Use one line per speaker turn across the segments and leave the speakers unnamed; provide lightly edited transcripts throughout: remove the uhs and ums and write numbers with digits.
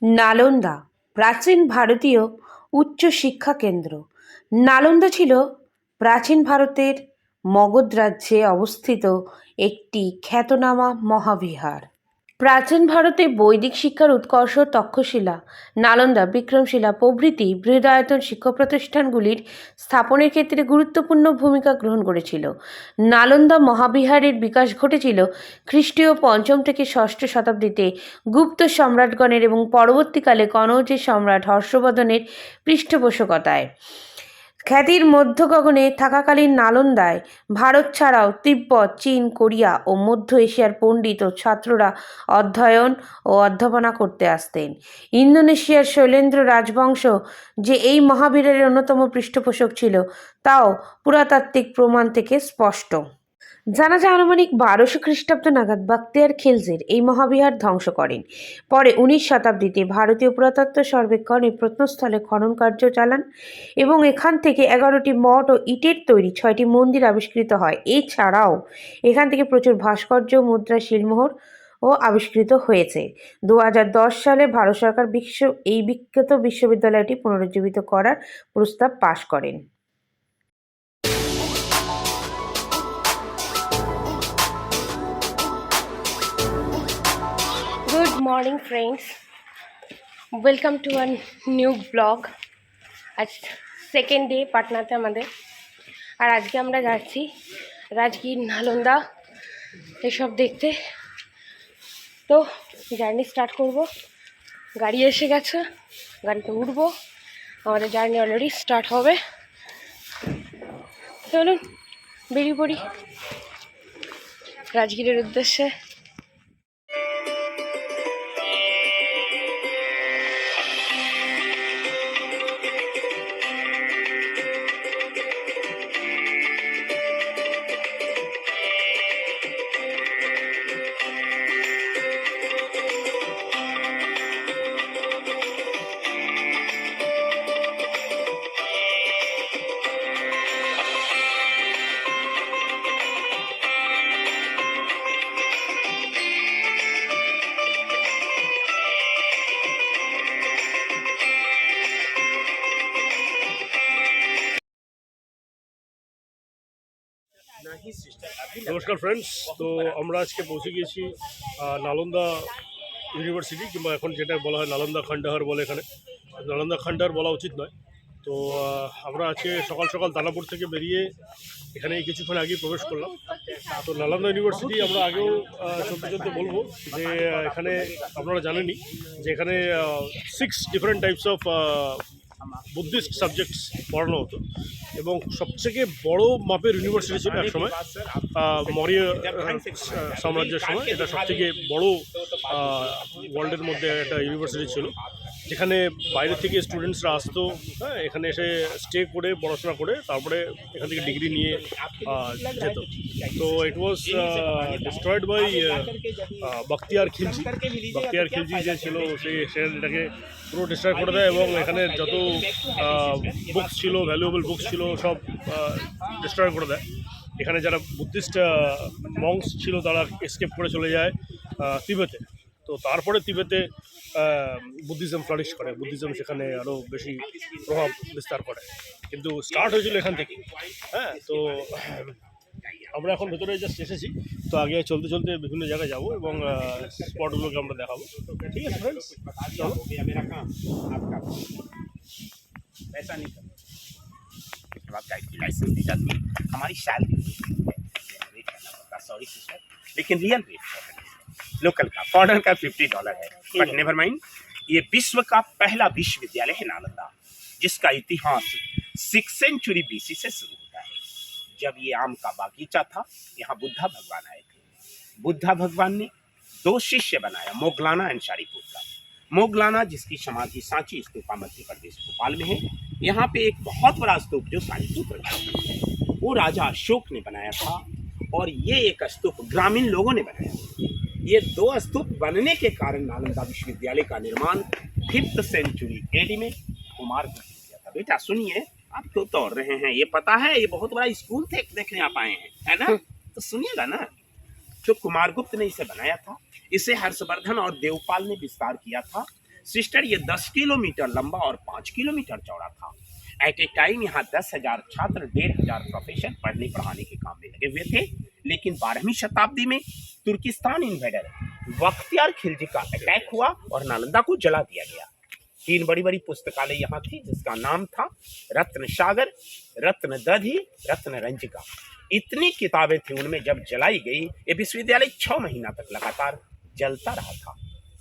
নালন্দা প্রাচীন ভারতীয় উচ্চ শিক্ষা কেন্দ্র। নালন্দা ছিল প্রাচীন ভারতের মগধ রাজ্যে অবস্থিত একটি খ্যাতনামা মহাবিহার। প্রাচীন ভারতে বৈদিক শিক্ষার উৎকর্ষ তক্ষশিলা, নালন্দা, বিক্রমশিলা প্রভৃতি বৃহদায়তন শিক্ষা প্রতিষ্ঠানগুলির স্থাপনের ক্ষেত্রে গুরুত্বপূর্ণ ভূমিকা গ্রহণ করেছিল। নালন্দা মহাবিহারের বিকাশ ঘটেছিল খ্রিস্টীয় পঞ্চম থেকে ষষ্ঠ শতাব্দীতে গুপ্ত সম্রাটগণের এবং পরবর্তীকালে কনৌজের সম্রাট হর্ষবর্ধনের পৃষ্ঠপোষকতায়। খ্যাতির মধ্য গগনে থাকাকালীন নালন্দায় ভারত ছাড়াও তিব্বত, চীন, কোরিয়া ও মধ্য এশিয়ার পণ্ডিত ও ছাত্ররা অধ্যয়ন ও অধ্যাপনা করতে আসতেন। ইন্দোনেশিয়ার শৈলেন্দ্র রাজবংশ যে এই মহাবীরের অন্যতম পৃষ্ঠপোষক ছিল তাও পুরাতাত্ত্বিক প্রমাণ থেকে স্পষ্ট। জানা যায় আনুমানিক 1200 খ্রিস্টাব্দ নাগাদ বখতিয়ার খিলজির এই মহাবিহার ধ্বংস করেন। পরে 19 শতাব্দীতে ভারতীয় পুরাতত্ত্ব সর্বেক্ষণ এই প্রত্নস্থলে খনন কার্য চালান এবং এখান থেকে 11টি মঠ ও ইটের তৈরি 6টি মন্দির আবিষ্কৃত হয়। এছাড়াও এখান থেকে প্রচুর ভাস্কর্য, মুদ্রা, শিলমোহর ও আবিষ্কৃত হয়েছে। 2010 সালে ভারত সরকার এই বিখ্যাত বিশ্ববিদ্যালয়টি পুনরুজ্জীবিত করার প্রস্তাব পাশ করেন। Good morning friends, welcome to a new blog. আজ সেকেন্ড ডে পাটনাতে আমাদের, আর আজকে আমরা যাচ্ছি রাজগীর, নালন্দা এসব দেখতে। তো জার্নি স্টার্ট করব। গাড়ি এসে গেছে, গাড়িতে উঠবো, আমাদের জার্নি অলরেডি স্টার্ট হবে। চলুন বেরিয়ে পড়ি রাজগীরের উদ্দেশ্যে।
নমস্কার ফ্রেন্ডস, তো আমরা আজকে পৌঁছে গিয়েছি নালন্দা ইউনিভার্সিটি, কিংবা এখন যেটা বলা হয় নালন্দা খণ্ডাহার বলে। এখানে নালন্দা খণ্ডাহার বলা উচিত নয়। তো আমরা আজকে সকাল সকাল দানাপুর থেকে বেরিয়ে এখানে কিছুক্ষণ আগেই প্রবেশ করলাম। তো নালন্দা ইউনিভার্সিটি আমরা আগেও চলতে চলতে বলবো যে এখানে আপনারা জানেনই যে এখানে 6 different types of Buddhist subjects পড়ানো হতো, এবং সবথেকে বড় মাপের ইউনিভার্সিটি ছিল একসময় মৌর্য সাম্রাজ্যের সময়। এটা সবথেকে বড় ওয়ার্ল্ডের মধ্যে একটা ইউনিভার্সিটি ছিল, যেখানে বাইরে থেকে স্টুডেন্টসরা আসতো, হ্যাঁ, এখানে এসে স্টে করে পড়াশোনা করে তারপরে এখান থেকে ডিগ্রি নিয়ে যেত। তো ইট ওয়াজ ডিস্ট্রয়েড বাই বখতিয়ার খিলজি। বখতিয়ার খিলজি যে ছিল সে এটাকে পুরো ডিস্ট্রয় করে দেয়, এবং এখানে যত বুকস ছিল, ভ্যালুয়েবল বুকস ছিল, সব ডিস্ট্রয় করে দেয়। এখানে যারা বুদ্ধিস্ট মংস ছিল তারা এসকেপ করে চলে যায় তিবেতে। তো তারপরে তিবেতে বুদ্ধিজম ফ্লারিশ করে, বুদ্ধিজম সেখানে আরও বেশি প্রভাব বিস্তার করে, কিন্তু স্টার্ট হয়েছিল এখান থেকে। হ্যাঁ, তো আমরা এখন ভেতরে জাস্ট এসেছি, তো আগে চলতে চলতে বিভিন্ন জায়গায় যাবো এবং স্পটগুলোকে আমরা দেখাবো। ঠিক আছে ফ্রেন্ডস, চলো।
लाइसेंस दी जाती है, हमारी सैलरी रेट करना पड़ता, सॉरी सिस्टर, लेकिन रियल रेट लोकल का, फॉरेन का $50 है, बट नेवर माइंड। ये विश्व का पहला विश्वविद्यालय है नालंदा, जिसका इतिहास 6th सेंचुरी BC से शुरू होता है। जब ये आम का बागीचा था, यहाँ बुद्धा भगवान आए थे। बुद्धा भगवान ने 2 शिष्य बनाया, मोगलाना एंड शारीपुत्र। मोगलाना, जिसकी समाधि सांची स्तूपा मध्य प्रदेश भोपाल में है। यहाँ पे एक बहुत बड़ा स्तूप जो शारीपुत्र का है, वो राजा अशोक ने बनाया था, और ये एक स्तूप ग्रामीण लोगों ने बनाया। ये 2 स्तूप बनने के कारण नालंदा विश्वविद्यालय का निर्माण 5th सेंचुरी AD में कुमारगुप्त ने किया था। बेटा सुनिए, आप क्यों तोड़ रहे हैं? ये पता है ये बहुत बड़ा स्कूल थे, देखने आप आए हैं, है ना? तो सुनिएगा ना। जो कुमारगुप्त ने इसे बनाया था, इसे हर्षवर्धन और देवपाल ने विस्तार किया था। सिस्टर ये 10 किलोमीटर लंबा और 5 किलोमीटर चौड़ा था। एट ए टाइम यहाँ 10,000 छात्र 1,500 प्रोफेसर पढ़ने पढ़ाने के काम में लगे हुए थे। लेकिन 12वीं शताब्दी में तुर्किस्तान इन्वेडर बख्तियार खिलजी का अटैक हुआ और नालंदा को जला दिया गया। 3 बड़ी बड़ी पुस्तकालय यहाँ थी जिसका नाम था रत्न सागर, रत्न दधि, रत्न रंजिका। इतनी किताबें थी उनमें। जब जलाई गई ये विश्वविद्यालय 6 महीना तक लगातार जलता रहा था।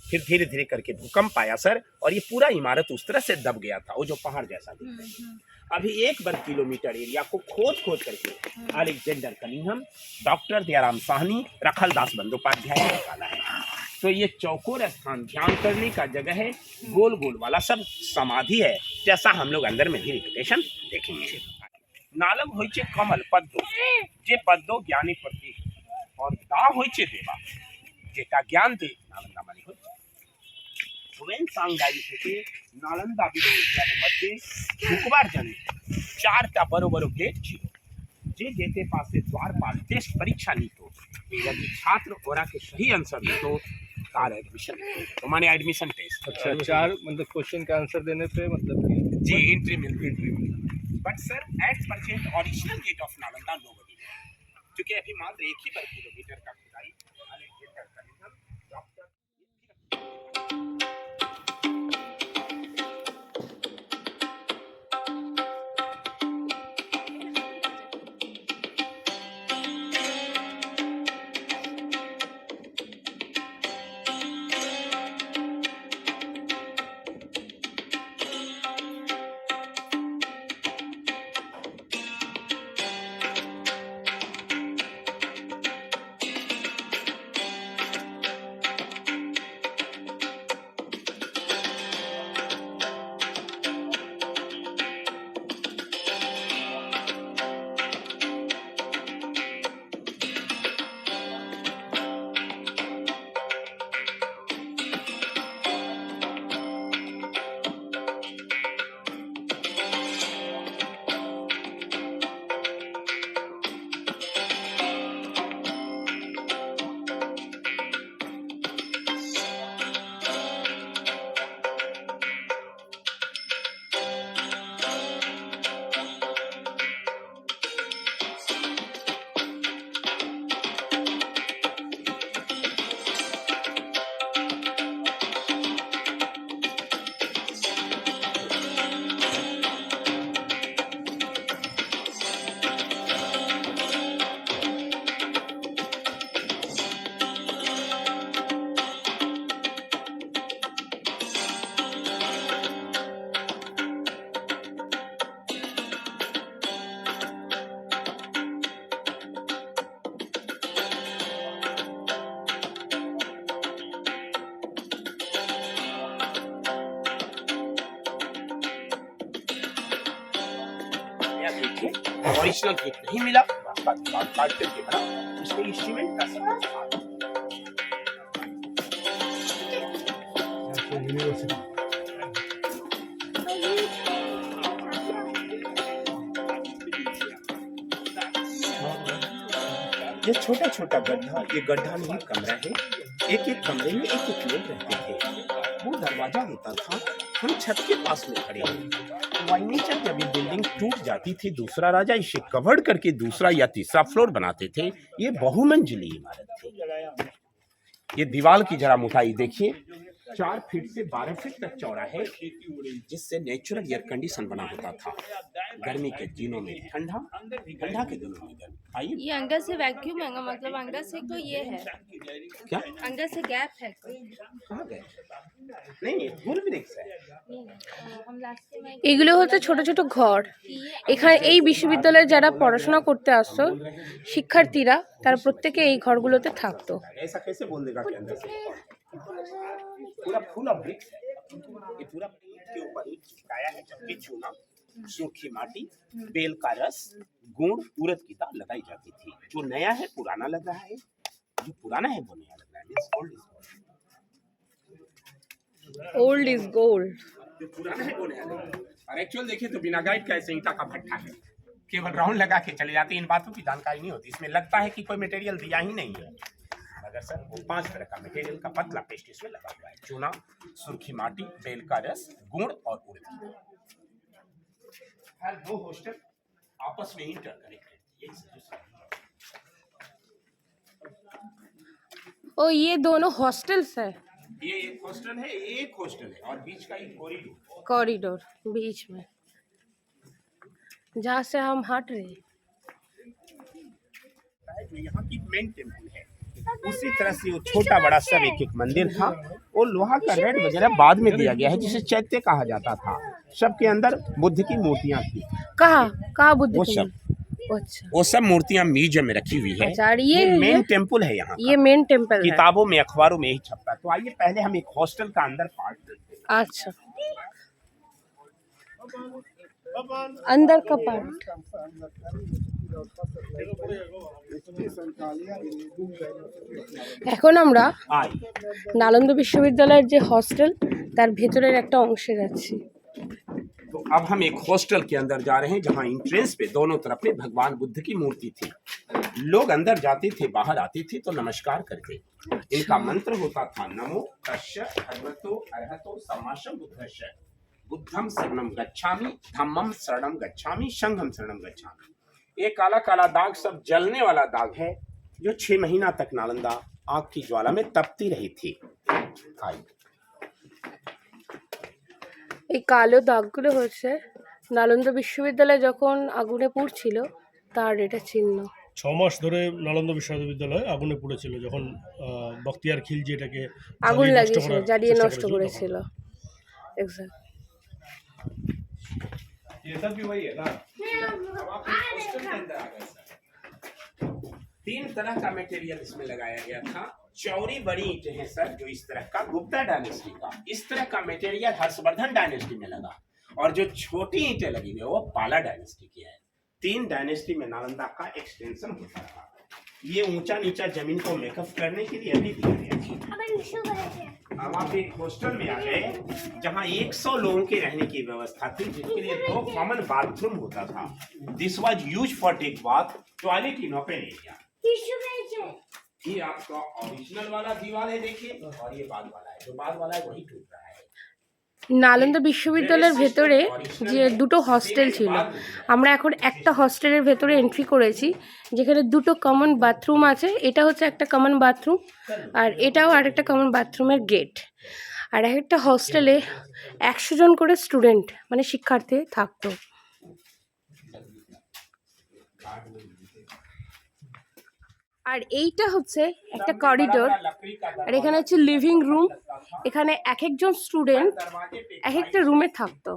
फिर धीरे धीरे करके भूकंप आया सर, और ये पूरा इमारत उस तरह से दब गया था, वो जो पहाड़ जैसा दिखता है। अभी 1 वर्ग किलोमीटर एरिया को खोद करके Alexander Cunningham, doctor Dayaram Sahni, Rakhaldas Bandopadhyay ने निकाला है। तो ये चौकोर स्थान ध्यान करने का जगह है, गोल गोल वाला सब समाधि है, जैसा हम लोग अंदर में भी रिपिटेशन देखेंगे। नालम होइचे कमल पद्दो, जे पद्दो ज्ञानी प्रतीक, और दा होइचे देवा, जेटा ज्ञान दे नालंदा माने होइचे। वेन सांगाई থেকে নালন্দা বিশ্ববিদ্যালয়ের মধ্যে ঢুকবার জন্য 4টা বড় বড় গেট ছিল। যে গেটের পাশে দ্বারপাল টেস্ট পরীক্ষা নিত, यदि छात्र ओरा के सही आंसर दे तो कार एडमिशन, तो माने एडमिशन टेस्ट।
अच्छा, 4 मतलब क्वेश्चन का आंसर देने पे मतलब
जी एंट्री मिलती। But sir at present original gate of Nalanda nobody, क्योंकि अभी मात्र 1 ही वर्ग किलोमीटर का खुदाई Alexander Cunningham doctor. Original gate नहीं मिला, काट करके बना इसमें सीमेंट का सब ये छोटा छोटा गड्ढा, ये गड्ढा नहीं कमरा है। एक एक कमरे में एक एक लोग रहते थे। वो दरवाजा होता था, हम छत के पास में खड़े हैं। वाइनेचर जब ये बिल्डिंग टूट जाती थी, दूसरा राजा इसे कवर्ड करके दूसरा या तीसरा फ्लोर बनाते थे। ये बहुमंजिली इमारत थी। ये दीवार की जरा मोटाई देखिए, 4 फीट से 12 फीट तक चौड़ा है, जिससे नेचुरल एयर कंडीशन बना होता था। गर्मी के दिनों में ठंडा, ठंडा के दिनों में गर्मी। आइए,
ये अंदर से वैक्यूम है, मतलब अंदर से तो ये है
क्या
अंदर से गैप है कोई
कहाँ गए? नहीं, फुल ब्रिक्स है।
हम लास्ट में
এগুলো হচ্ছে ছোট ছোট ঘর। এখানে এই বিশ্ববিদ্যালয়ে যারা পড়াশোনা করতে আসতো শিক্ষার্থীরা, তারা প্রত্যেকে এই ঘরগুলোতে থাকতো।
ऐसा कैसे बोल देगा कि अंदर से पूरा फुल ऑफ ब्रिक्स है। ये पूरा ईंट के ऊपर ईंट चिपकाया है, जबकि चूना, सूखी माटी, बेल का रस, गुड़, उड़द की दाल लगाई जाती थी। जो नया है पुराना लग रहा है, जो पुराना है वो नया लग रहा है। Means old is
old is gold.
जो पुराना है वो नया लग रहा है। और एक्चुअल देखिए तो बिना गाइड का ऐसे ईंटा का भट्ठा है, केवल राउंड लगा के चले जाते हैं। इन बातों की जानकारी नहीं होती। इसमें लगता है कि कोई मटेरियल दिया ही नहीं है, अगर सर वो 5 तरह का मटेरियल का पतला पेस्ट इसमें लगा हुआ है। चूना, सुर्खी माटी, बेल का रस, गुड़ और उड़द। हर 2 हॉस्टल आपस में इंटरकनेक्ट है।
ओ ये दोनों हॉस्टल्स है,
ये एक हॉस्टल है, एक हॉस्टल है और बीच का एक कॉरिडोर।
कॉरिडोर बीच में जहाँ से हम हट रहे हैं।
जो यहाँ की मेन टेम्पल है, उसी तरह से वो छोटा बड़ा सब एक एक मंदिर था। वो लोहा का रेड वगैरह बाद में दिया गया है, जिसे चैत्य कहा जाता था। सबके अंदर बुद्ध की मूर्तियां थी।
कहाँ बुद्ध
वो
की
सब
मूर्ति? अच्छा
वो सब मूर्तियां म्यूजियम में रखी हुई है।
अच्छा, और ये
मेन टेम्पल है यहाँ
ये मेन टेम्पल है।
किताबों में अखबारों में यही छपता है। तो आइए पहले हम एक हॉस्टल का अंदर पार्ट देखते हैं।
अच्छा, अंदर का पार्ट। এখন আমরা নালন্দা বিশ্ববিদ্যালয়ের যে হস্টেল তার ভেতরের একটা অংশে যাচ্ছি।
तो अब हम एक हॉस्टल के अंदर जा रहे हैं, जहाँ एंट्रेंस पे दोनों तरफ में भगवान बुद्ध की मूर्ति थी। लोग अंदर जाते थे, बाहर आते थे तो नमस्कार करते। इनका मंत्र होता था नमो तस्य भगवतो अरहतो सम्मा बुद्धस्य, बुद्धम शरणम गच्छामि, धम्मम शरणम गच्छामि, संघम शरणम गच्छामि। ये काला काला दाग सब जलने वाला दाग है, जो 6 महीना तक नालंदा आग की ज्वाला में तपती रही थी।
এই কালো দাগগুলো হচ্ছে নালন্দা বিশ্ববিদ্যালয় যখন আগুনে পুড়ছিল তার এটা চিহ্ন।
6 মাস ধরে নালন্দা বিশ্ববিদ্যালয় আগুনে পুড়েছিল, যখন বখতিয়ার খিলজি এটাকে
আগুন
জ্বালিয়ে নষ্ট
লাগিয়েছিল,
করার
জ্বালিয়ে
চেষ্টা
নষ্ট
করেছিল
করেছিল। এক্সাক্ট।
ये सब भी वही है ना।
3 तरह का मटेरियल इसमें लगाया गया था। चौड़ी बड़ी ईंटें हैं सर, जो इस तरह का गुप्ता डायनेस्टी का, इस तरह का मटेरियल हर्षवर्धन डायनेस्टी में लगा, और जो छोटी ईंटें लगी हुई है वो पाला डायनेस्टी की है। 3 डायनेस्टी में नालंदा का एक्सटेंशन होता था। ये ऊंचा नीचा जमीन को मेकअप करने के लिए अभी दिया गया है। अब आप एक हॉस्टल में आ गए, जहाँ 100 लोगों के रहने की व्यवस्था थी, जिसके लिए 2 कॉमन बाथरूम होता था। This was use for take bath, toilet in open area. ये आपका ओरिजिनल वाला दीवार है, देखिए, और ये बाद वाला है। जो बाद वाला है वही टूट रहा है।
নালন্দা বিশ্ববিদ্যালয়ের ভেতরে যে দুটো হস্টেল ছিল, আমরা এখন একটা হস্টেলের ভেতরে এন্ট্রি করেছি, যেখানে দুটো কমন বাথরুম আছে। এটা হচ্ছে একটা কমন বাথরুম, আর এটাও আরেকটা কমন বাথরুমের গেট। আর এক একটা হস্টেলে 100 জন করে স্টুডেন্ট মানে শিক্ষার্থী থাকতো। আর এইটা হচ্ছে একটা করিডোর, আর এখানে হচ্ছে লিভিং রুম। এখানে এক একজন স্টুডেন্ট এক একটা রুমে থাকতো।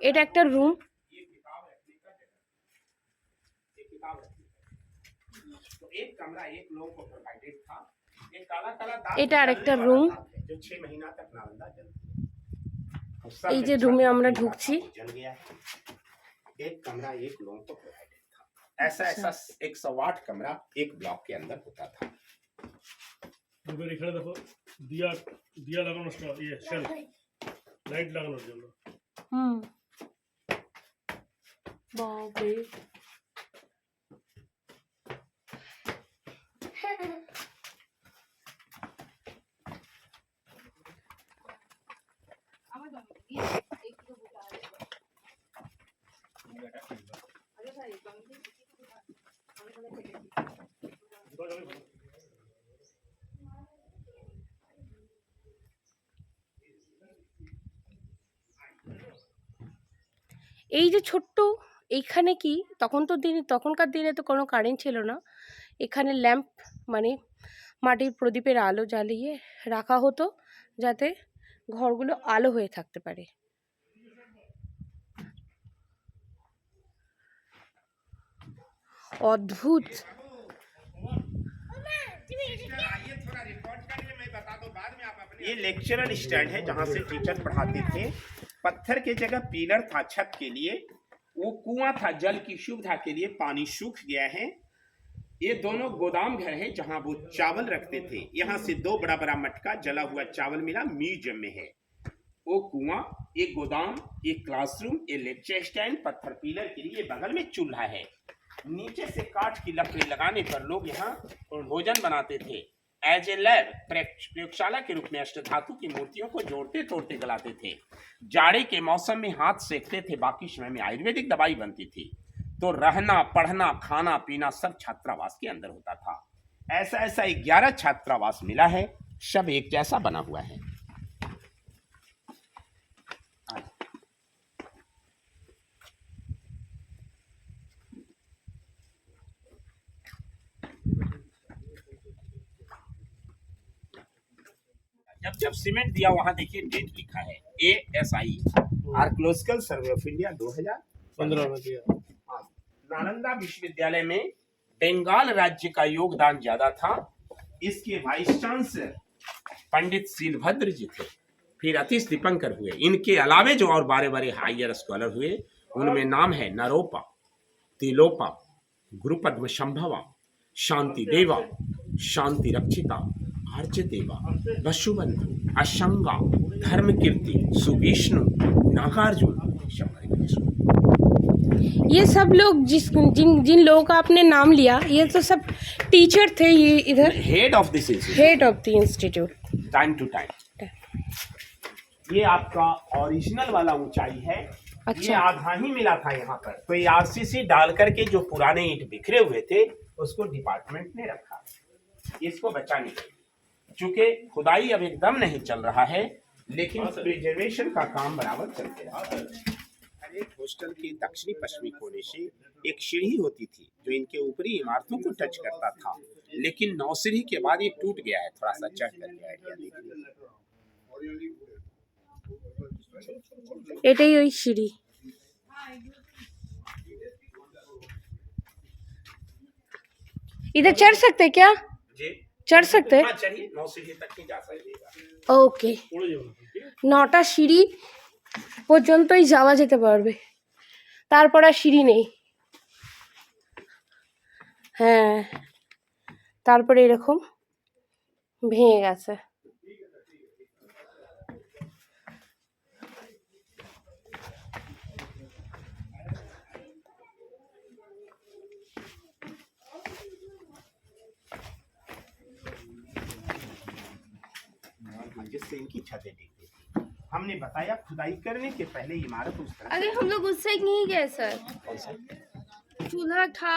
এটা একটা রুম, এটা আরেকটা রুম। এই যে রুমে আমরা ঢুকছি,
एक कमरा एक लोगों को प्रोवाइडेड था। ऐसा 108 कमरा एक ब्लॉक के अंदर होता था।
রুমের এখানে দেখো দিয়া দিয়া লাগানো, ইয়ে শেল লাইট লাগানোর জন্য।
বাপরে, এই যে ছোট্ট এইখানে কি তখনকার দিনে তো কোনো কারেন্ট ছিল না। এখানে ল্যাম্প মানে মাটির প্রদীপের আলো জ্বালিয়ে রাখা হতো, যাতে ঘরগুলো আলো হয়ে থাকতে পারে। অদ্ভুত।
ये लेक्चरर स्टैंड है, जहाँ से टीचर पढ़ाते थे। पत्थर के जगह पिलर था छत के लिए। वो कुआं था जल की सुविधा के लिए, पानी सूख गया है। ये दोनों गोदाम घर है, जहाँ वो चावल रखते थे। यहाँ से 2 बड़ा बड़ा मटका जला हुआ चावल मिला, म्यूजियम में है। वो कुआं, एक गोदाम, एक क्लासरूम, ये लेक्चर स्टैंड, पत्थर पिलर के लिए बगल में चूल्हा है। नीचे से काठ की लकड़ी लगाने पर लोग यहाँ भोजन बनाते थे। एज ए लैब प्रयोगशाला के रूप में अष्टधातु की मूर्तियों को जोड़ते तोड़ते गलाते थे। जाड़े के मौसम में हाथ सेकते थे, बाकी समय में आयुर्वेदिक दवाई बनती थी। तो रहना, पढ़ना, खाना पीना सब छात्रावास के अंदर होता था। ऐसा 11 छात्रावास मिला है, सब एक जैसा बना हुआ है। जब सीमेंट दिया वहां देखिए डेट लिखा है ASI archaeological survey of India 2015
में दिया।
नालंदा विश्वविद्यालय में बंगाल राज्य का योगदान ज्यादा था। इसके वाइस चांसलर पंडित सीलभद्र जी थे, फिर अतीश दीपंकर हुए। इनके अलावे जो और बारे हायर स्कॉलर हुए उनमें नाम है नरोपा, तिलोपा, गुरुपद्म संभवा, शांति देवा, शांति रक्षिता, आर्य देवा, वसुबंधु, अशंगा, धर्म कीर्ति, सुविष्णु, नागार्जुन।
ये सब लोग जिन लोगों का आपने नाम लिया, ये तो सब टीचर थे। ये इधर
head of this institute,
head of the institute.
Time to time. ये आपका ओरिजिनल वाला ऊंचाई है।
अच्छा।
ये आधा ही मिला था यहाँ पर, तो ये RCC डाल करके जो पुराने ईंट बिखरे हुए थे उसको डिपार्टमेंट ने रखा, इसको बचाने के लिए। चूंकि खुदाई अब एकदम नहीं चल रहा है, लेकिन प्रिजर्वेशन का काम बराबर चलते रहा। एक हॉस्टल के दक्षिणी पश्चिमी कोने से एक सीढ़ी होती थी जो इनके ऊपरी इमारतों को टच करता था, लेकिन 9 सीढ़ी के बाद ये टूट गया है। थोड़ा सा चढ़ करके आइडिया देखिए।
এটাই ওই সিঁড়ি। इधर चढ़ सकते हैं क्या?
जी
चढ़ सकते हैं?
हाँ, चढ़िए, 9 सीढ़ी तक ही जा सकते।
ওকে, 9টা সিঁড়ি পর্যন্তই যাওয়া যেতে পারবে, তারপর আর সিঁড়ি নেই। হ্যাঁ, তারপরে এরকম ভেঙে গেছে।
जिससे इनकी छतें टिकती थी। हमने बताया खुदाई करने के पहले इमारत उस तरह।
अरे हम लोग उस साइड नहीं गए सर।
कौन सा
चूल्हा था,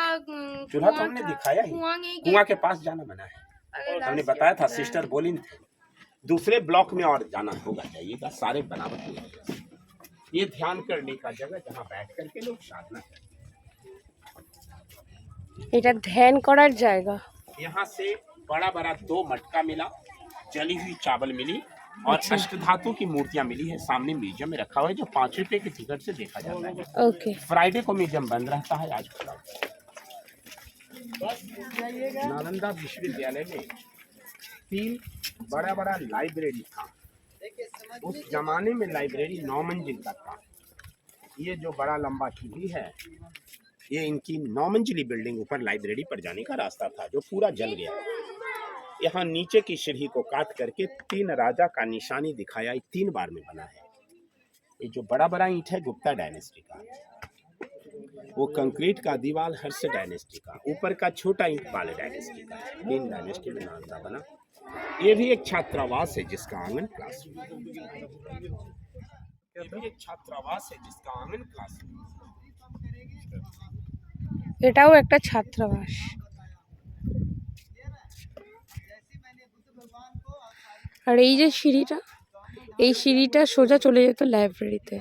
चूल्हा तो हमने दिखाया ही।
कुआं नहीं गए।
कुआं के पास जाना मना है,
अरे
हमने
लास्ट
बताया था।
ईयर
सिस्टर बोलिन थे दूसरे ब्लॉक में और जाना होगा, जाइएगा, सारे बनावट हैं। ये ध्यान करने का जगह जहाँ बैठ करके लोग साधना करते।
এটা ধ্যান করার জায়গা।
यहाँ से बड़ा 2 मटका मिला, जली हुई चावल मिली और अष्टधातु की मूर्तियां मिली है। सामने म्यूजियम में रखा हुआ है जो 5 रुपए के टिकट से देखा जाता है।
ওকে,
फ्राइडे को म्यूजियम बंद रहता है, आज खुला है। नालंदा विश्वविद्यालय में 3 बड़ा लाइब्रेरी था। उस जमाने में लाइब्रेरी 9 मंजिल तक था। ये जो बड़ा लंबा सीढ़ी है, ये इनकी 9 मंजिली बिल्डिंग ऊपर लाइब्रेरी पर जाने का रास्ता था जो पूरा जल गया। यहाँ नीचे की सीढ़ी को काट करके 3 राजा का निशानी दिखाया, 3 बार में बना है। ये जो बड़ा ईंट है गुप्ता डायनेस्टी का, वो कंक्रीट का दीवार हर्ष डायनेस्टी का, ऊपर का छोटा ईंट पाल डायनेस्टी का। 3 डायनेस्टी में नालंदा बना। ये भी एक छात्रावास है जिसका आंगन क्लासरूम। ये भी एक छात्रावास है जिसका आंगन क्लासरूम।
এটাও একটা ছাত্রাবাস। আর এই যে সিঁড়িটা, এই সিঁড়িটা সোজা চলে যেত লাইব্রেরিতে।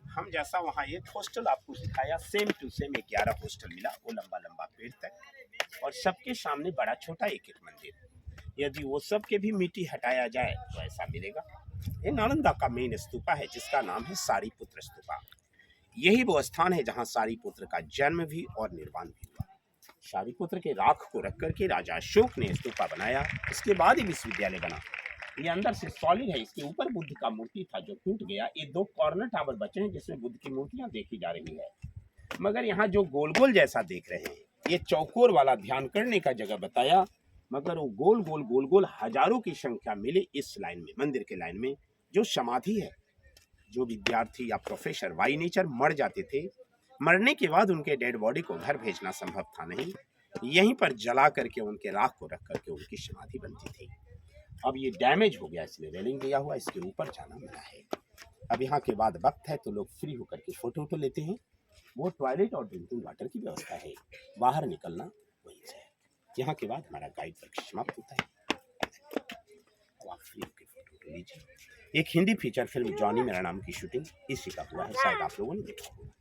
हम जैसा वहाँ एक हॉस्टल आपको दिखाया, सेम टू सेम 11 हॉस्टल मिला, वो लंबा पेड़ तक, और सबके सामने बड़ा छोटा एक मंदिर। यदि वो सब के भी मिट्टी हटाया जाए तो ऐसा मिलेगा। ये नालंदा का मेन स्तूपा है जिसका नाम है सारीपुत्र स्तूपा। यही वो स्थान है जहाँ सारीपुत्र का जन्म भी और निर्वाण भी हुआ। सारीपुत्र के राख को रख करके राजा अशोक ने स्तूपा बनाया, इसके बाद ही विश्वविद्यालय बना। ये अंदर से सॉलिड है, इसके ऊपर बुद्ध का मूर्ति था जो टूट गया। ये 2 कॉर्नर टावर बचे हैं जिसमें बुद्ध की मूर्तियां देखी जा रही है। मगर यहाँ जो गोल जैसा देख रहे हैं, ये चौकोर वाला ध्यान करने का जगह बताया। मगर वो गोल गोल गोल गोल हजारों की संख्या मिले इस लाइन में, मंदिर के लाइन में, जो समाधि है। जो विद्यार्थी या प्रोफेसर बाई नेचर मर जाते थे, मरने के बाद उनके डेड बॉडी को घर भेजना संभव था नहीं, यहीं पर जला करके उनके राख को रख करके उनकी समाधि बनती थी। अब ये डैमेज हो गया, इसलिए रेलिंग दिया हुआ, इसके ऊपर जाना मना है। अब यहाँ के बाद वक्त है तो लोग फ्री होकर के फोटो लेते हैं। वो टॉयलेट और ड्रिंकिंग वाटर की व्यवस्था है, बाहर निकलना वहीं से है। यहाँ के बाद हमारा गाइड वर्क समाप्त होता है। अब आप फ्री होकर फोटो लीजिए। एक हिंदी फीचर फिल्म जॉनी मेरा नाम की शूटिंग इसी का हुआ है, शायद आप लोगों ने देखा होगा।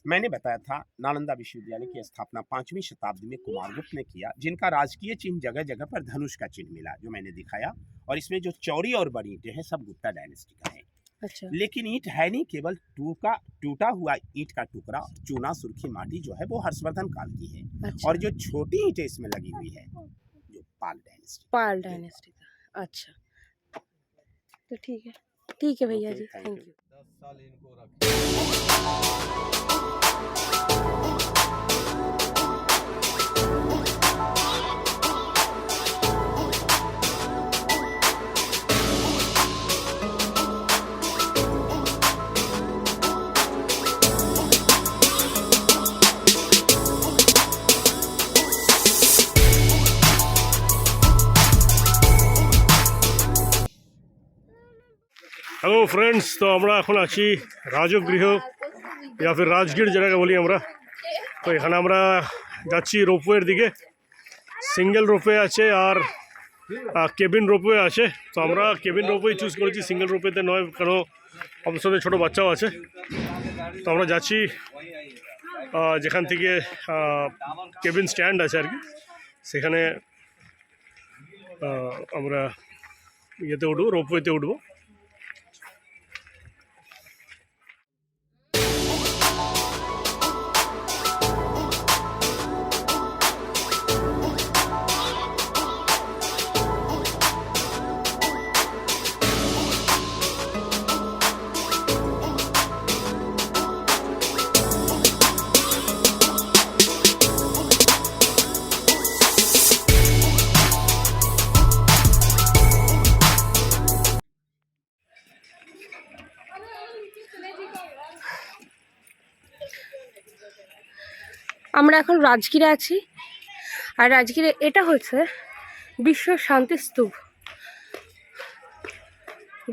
मैंने बताया था नालंदा विश्वविद्यालय की स्थापना 5वीं शताब्दी में कुमारगुप्त ने किया, जिनका राजकीय चिन्ह जगह जगह पर धनुष का चिन्ह मिला, जो मैंने दिखाया। और इसमें जो चौड़ी और बड़ी ईंटें हैं सब गुप्ता डायनेस्टी का है।
अच्छा।
लेकिन ईंट है नहीं, केवल टूटा हुआ ईंट का टुकड़ा, चूना सुर्खी माटी जो है वो हर्षवर्धन काल की है।
अच्छा।
और जो छोटी ईंटें इसमें लगी हुई है जो
पाल डायनेस्टी का। अच्छा, तो ठीक है भैया जी, थैंक यू।
10 साल इनको रख
হ্যালো ফ্রেন্ডস, তো আমরা এখন আছি রাজগৃহ या फिर রাজগীর যেটাকে বলি আমরা। তো এখানে আমরা যাচ্ছি রোপওয়ের দিকে। সিঙ্গেল রোপওয়ে আছে আর কেবিন রোপওয়ে আছে। তো আমরা কেবিন রোপওয়ে চুজ করেছি, সিঙ্গেল রোপওয়েতে নয়, কেন আমাদের সাথে ছোটো বাচ্চাও আছে। তো আমরা যাচ্ছি যেখান থেকে কেবিন স্ট্যান্ড আছে আর কি, সেখানে আমরা ইয়েতে উঠবো, রোপওয়েতে উঠবো।
আমরা এখন রাজগীরে আছি, আর রাজগীরে এটা হচ্ছে বিশ্ব শান্তি স্তূপ,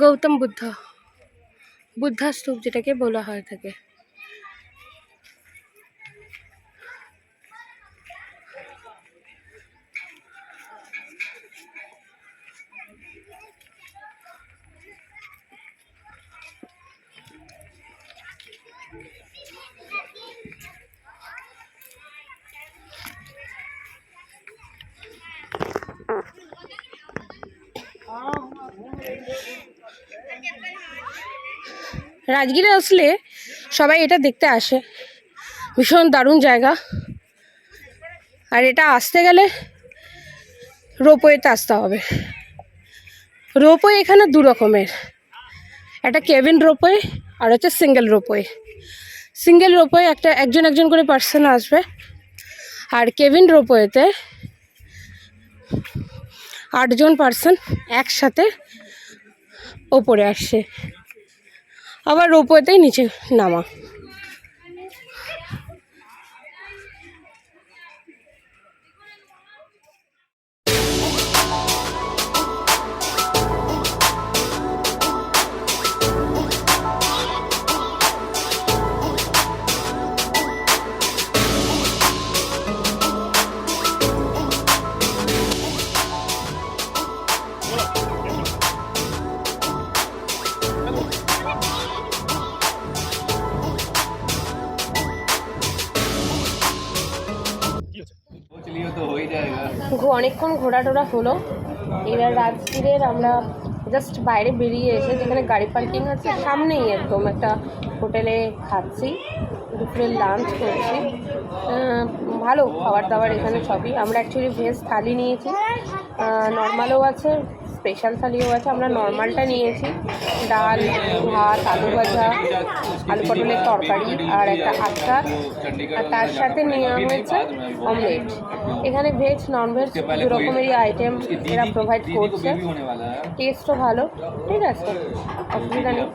গৌতম বুদ্ধা স্তূপ যেটাকে বলা হয় থাকে। রাজগীরে আসলে সবাই এটা দেখতে আসে, ভীষণ দারুণ জায়গা। আর এটা আসতে গেলে রোপওয়েতে আসতে হবে। রোপওয়ে এখানে দু রকমের, একটা কেবিন রোপওয়ে আর হচ্ছে সিঙ্গেল রোপওয়ে। সিঙ্গেল রোপওয়ে একজন করে পার্সন আসবে, আর কেবিন রোপওয়েতে 8 জন পার্সন একসাথে ওপরে আসছে, আবার রোপওয়েতেই নিচে নামা।
चलिए तो हो ही जाएगा।
অনেকক্ষণ ঘোরাটোরা হলো। এবার রাজগীরের আমরা জাস্ট বাইরে বেরিয়ে এসে, যেখানে গাড়ি পার্কিং আছে সামনেই একদম একটা হোটেলে খাচ্ছি, দুপুরে লাঞ্চ করছি। ভালো খাবার দাবার এখানে সবই। আমরা অ্যাকচুয়ালি ভেজ থালি নিয়েছি, নর্মালও আছে, স্পেশাল থালিও আছে। আমরা নর্মালটা নিয়েছি, ডাল, ভাত, আলু ভাজা, আলু পটলের তরকারি আর একটা আচার, আর তার সাথে নেওয়া হয়েছে অমলেট। এখানে ভেজ ননভেজ দু রকমেরই আইটেম এরা প্রোভাইড করছে, টেস্টও ভালো, ঠিক আছে, অসুবিধা নেই।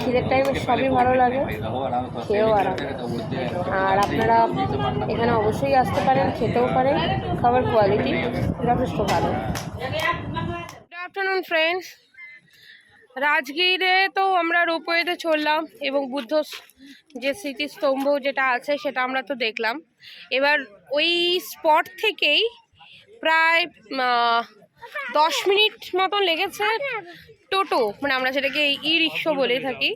খিদের টাইমে সবই ভালো লাগে, খেয়েও আরাম। আর আপনারা এখানে অবশ্যই আসতে পারেন, খেতেও পারেন, খাবার কোয়ালিটি যথেষ্ট ভালো। গুড আফটারনুন ফ্রেন্ডস, রাজগীরে তো আমরা রোপওয়েতে চললাম এবং বুদ্ধ যে স্মৃতিস্তম্ভ যেটা আছে সেটা আমরা তো দেখলাম। এবার ওই স্পট থেকেই প্রায় 10 মিনিট মতন লেগেছে টোটো, মানে আমরা সেটাকে ই রিক্সা বলে থাকি।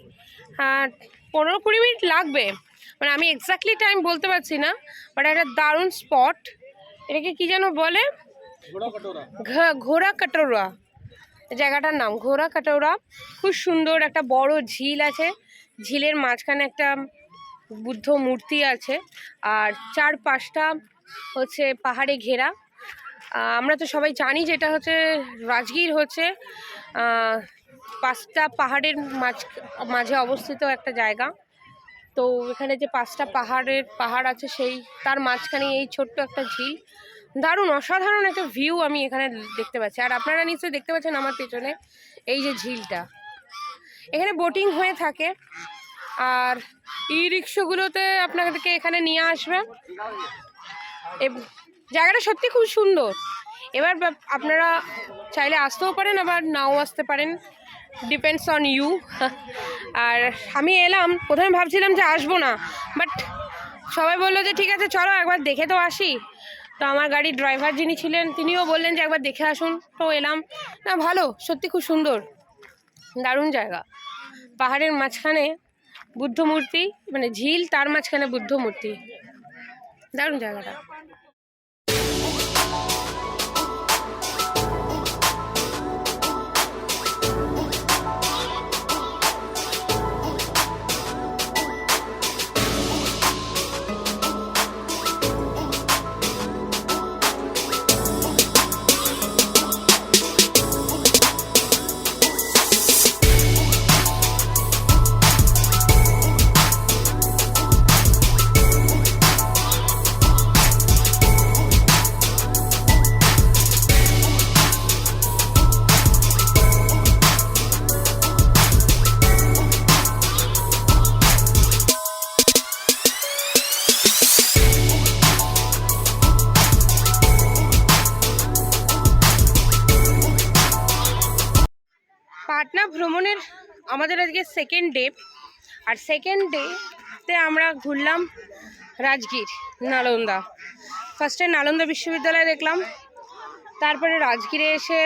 15-20 মিনিট লাগবে, মানে আমি এক্স্যাক্টলি টাইম বলতে পারছি না, বাট একটা দারুণ স্পট। এটাকে কি যেন বলে, ঘোড়া কাটোরা জায়গাটার নাম, ঘোড়া কাটোরা। খুব সুন্দর একটা বড় ঝিল আছে, ঝিলের মাঝখানে একটা বুদ্ধ মূর্তি আছে, আর চারপাশটা হচ্ছে পাহাড়ে ঘেরা। আমরা তো সবাই জানি যেটা হচ্ছে রাজগীর হচ্ছে 5টা পাহাড়ের মাঝে অবস্থিত একটা জায়গা। তো এখানে যে 5টা পাহাড় আছে সেই তার মাঝখানে এই ছোট্ট একটা ঝিল, দারুণ অসাধারণ একটা ভিউ আমি এখানে দেখতে পাচ্ছি। আর আপনারা নিশ্চয়ই দেখতে পাচ্ছেন আমার পেছনে এই যে ঝিলটা, এখানে বোটিং হয়ে থাকে, আর ই রিক্সাগুলোতে আপনাদেরকে এখানে নিয়ে আসবে। জায়গাটা সত্যি খুব সুন্দর। এবার আপনারা চাইলে আসতেও পারেন, আবার নাও আসতে পারেন, ডিপেন্ডস অন ইউ। আর আমি এলাম, প্রথমে ভাবছিলাম যে আসবো না, বাট সবাই বললো যে ঠিক আছে চলো একবার দেখে তো আসি। তো আমার গাড়ির ড্রাইভার যিনি ছিলেন তিনিও বললেন যে একবার দেখে আসুন, তো এলাম। না ভালো, সত্যি খুব সুন্দর, দারুণ জায়গা। পাহাড়ের মাঝখানে বুদ্ধ মূর্তি, মানে ঝিল, তার মাঝখানে বুদ্ধ মূর্তি, দারুণ জায়গাটা। পাটনা ভ্রমণের আমাদের আজকে সেকেন্ড ডে, আর সেকেন্ড ডেতে আমরা ঘুরলাম রাজগীর, নালন্দা। ফার্স্টে নালন্দা বিশ্ববিদ্যালয় দেখলাম, তারপরে রাজগীরে এসে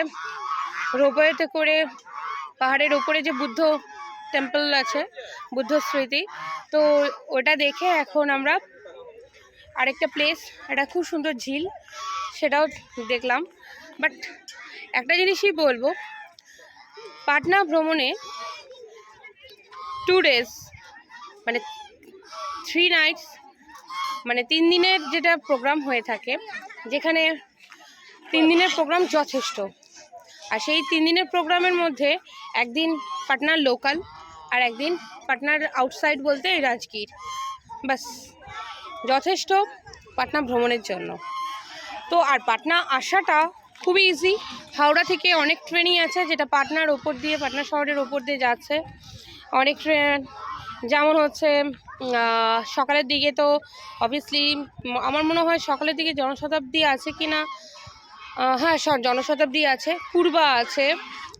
রোপওয়েতে করে পাহাড়ের ওপরে যে বুদ্ধ টেম্পল আছে, বুদ্ধ স্মৃতি, তো ওটা দেখে এখন আমরা আরেকটা প্লেস, একটা খুব সুন্দর ঝিল, সেটাও দেখলাম। বাট একটা জিনিসই বলবো, পাটনা ভ্রমণে 2 days মানে 3 nights মানে 3 দিনের যেটা প্রোগ্রাম হয়ে থাকে, যেখানে 3 দিনের প্রোগ্রাম যথেষ্ট। আর সেই 3 দিনের প্রোগ্রামের মধ্যে একদিন পাটনার লোকাল, আর একদিন পাটনার আউটসাইড বলতে এই রাজগীর, বাস যথেষ্ট পাটনা ভ্রমণের জন্য। তো আর পাটনা আসাটা খুবই ইজি, হাওড়া থেকে অনেক ট্রেনই আছে যেটা পাটনার ওপর দিয়ে, পাটনা শহরের ওপর দিয়ে যাচ্ছে অনেক ট্রেন। যেমন হচ্ছে সকালের দিকে তো অবভিয়াসলি আমার মনে হয় সকালের দিকে জনশতাব্দী আছে কি না, হ্যাঁ জনশতাব্দী আছে, পূর্বা আছে,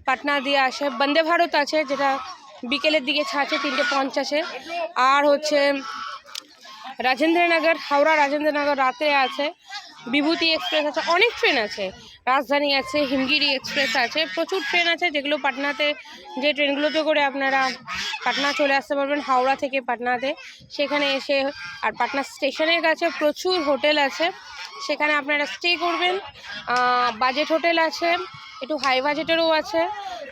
পাটনা দিয়ে আসে, বন্দে ভারত আছে যেটা বিকেলের দিকে ছাড়ছে 3:50-এ, আর হচ্ছে রাজেন্দ্রনগর, হাওড়া রাজেন্দ্রনগর রাতে আছে, বিভূতি এক্সপ্রেস আছে, অনেক ট্রেন আছে, রাজধানী আছে, হিমগিরি এক্সপ্রেস আছে, প্রচুর ট্রেন আছে যেগুলো পাটনাতে, যে ট্রেনগুলোতে করে আপনারা পাটনা চলে আসতে পারবেন হাওড়া থেকে পাটনাতে। সেখানে এসে, আর পাটনা স্টেশনের কাছে প্রচুর হোটেল আছে, সেখানে আপনারা স্টে করবেন। বাজেট হোটেল আছে, একটু হাই বাজেটেরও আছে,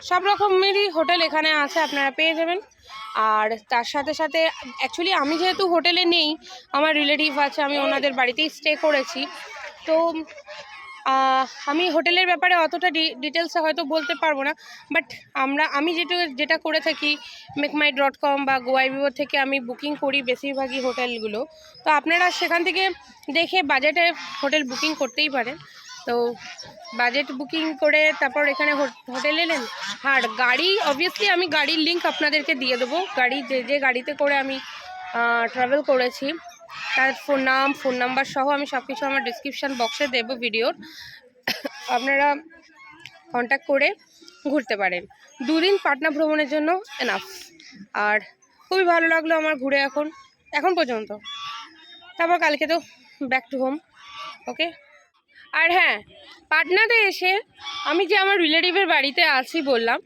সব রকমেরই হোটেল এখানে আছে, আপনারা পেয়ে যাবেন। আর তার সাথে সাথে অ্যাকচুয়ালি আমি যেহেতু হোটেলে নেই, আমার রিলেটিভ আছে, আমি ওনাদের বাড়িতেই স্টে করেছি, তো
আমি হোটেলের ব্যাপারে অতটা ডিটেলসে হয়তো বলতে পারবো না, বাট আমি যেটা করে থাকি মেকমাই.com বা গোয়াইবিবো থেকে আমি বুকিং করি বেশিরভাগই হোটেলগুলো। তো আপনারা সেখান থেকে দেখে বাজেটে হোটেল বুকিং করতেই পারেন। তো বাজেট বুকিং করে তারপর এখানে হোটেল এলেন। আর গাড়ি অবভিয়াসলি আমি গাড়ির লিঙ্ক আপনাদেরকে দিয়ে দেবো। গাড়ি যে গাড়িতে করে আমি ট্রাভেল করেছি তার ফোন নাম্বার সহ আমি সব কিছু আমার ডিসক্রিপশান বক্সে দেবো ভিডিওর। আপনারা কন্ট্যাক্ট করে ঘুরতে পারেন। 2 দিন পাটনা ভ্রমণের জন্য এনাফ। আর খুবই ভালো লাগলো আমার ঘুরে এখন পর্যন্ত। তারপর কালকে তো ব্যাক টু হোম। ওকে। আর হ্যাঁ, পাটনাতে এসে আমি যে আমার রিলেটিভের বাড়িতে আছি বললাম,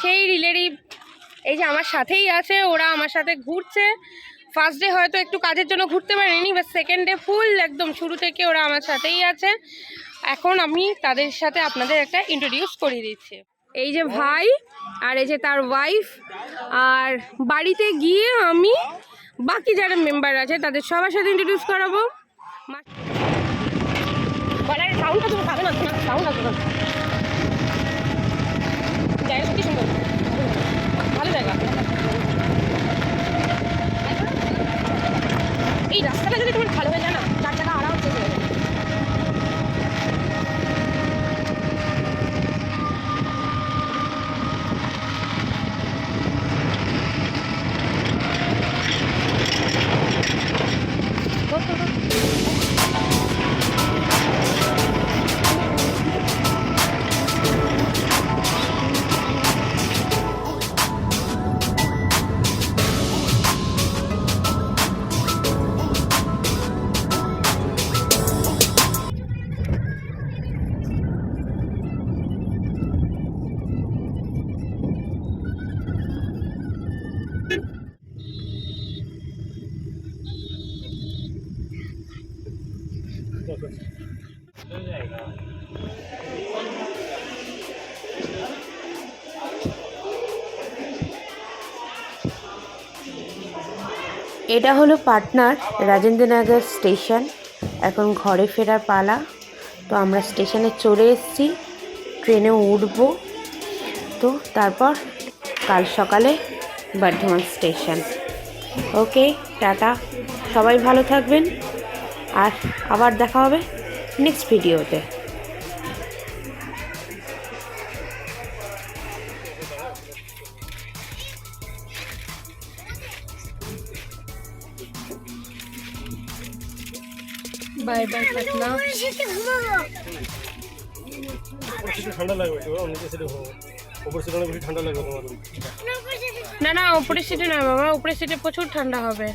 সেই রিলেটিভ এই যে আমার সাথেই আছে, ওরা আমার সাথে ঘুরছে। ফার্স্ট ডে হয়তো একটু কাজের জন্য ঘুরতে পারিনি, বাট সেকেন্ড ডে ফুল একদম শুরু থেকে ওরা আমার সাথেই আছে। এখন আমি তাদের সাথে আপনাদের একটা ইন্ট্রোডিউস করিয়ে দিচ্ছি। এই যে ভাই আর এই যে তার ওয়াইফ। আর বাড়িতে গিয়ে আমি বাকি যারা মেম্বার আছে তাদের সবার সাথে ইন্ট্রোডিউস করাবো। সাউন্ডটা তুমি খাবে না, সাউন্ড আসবে না। জায়গা সত্যি সুন্দর, ভালো জায়গা। এই রাস্তাটা যদি তোমার ভালো হয়ে যায় না, 4 চাকা আরাম চলে যাবে।
এটা হলো পাটনার রাজেন্দ্রনগর স্টেশন। এখন ঘরে ফেরার পালা। তো আমরা স্টেশনে চলে এসেছি, ট্রেনে উঠবো। তো তারপর কাল সকালে বর্ধমান স্টেশন। ওকে, টাটা, সবাই ভালো থাকবেন। আর আবার দেখা হবে নেক্সট ভিডিওতে।
Bye bye Patna.
ঠান্ডা লাগবে, নিচে সিটে উপর সিটে বেশি ঠান্ডা লাগবে তোমার।
না উপরের সিটে না বাবা, উপরের সিটে প্রচুর ঠান্ডা হবে।